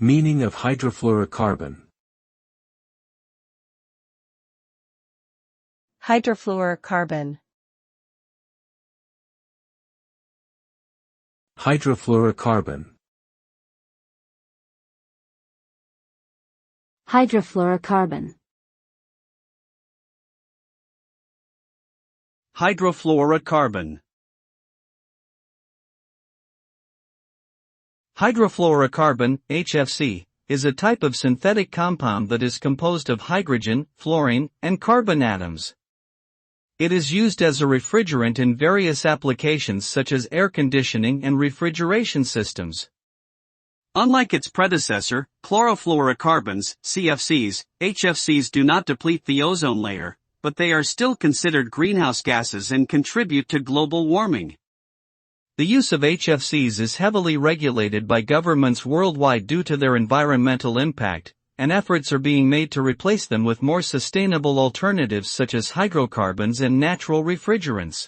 Meaning of hydrofluorocarbon. Hydrofluorocarbon. Hydrofluorocarbon. Hydrofluorocarbon. Hydrofluorocarbon. Hydrofluorocarbon, HFC, is a type of synthetic compound that is composed of hydrogen, fluorine, and carbon atoms. It is used as a refrigerant in various applications such as air conditioning and refrigeration systems. Unlike its predecessor, chlorofluorocarbons, CFCs, HFCs do not deplete the ozone layer, but they are still considered greenhouse gases and contribute to global warming. The use of HFCs is heavily regulated by governments worldwide due to their environmental impact, and efforts are being made to replace them with more sustainable alternatives such as hydrocarbons and natural refrigerants.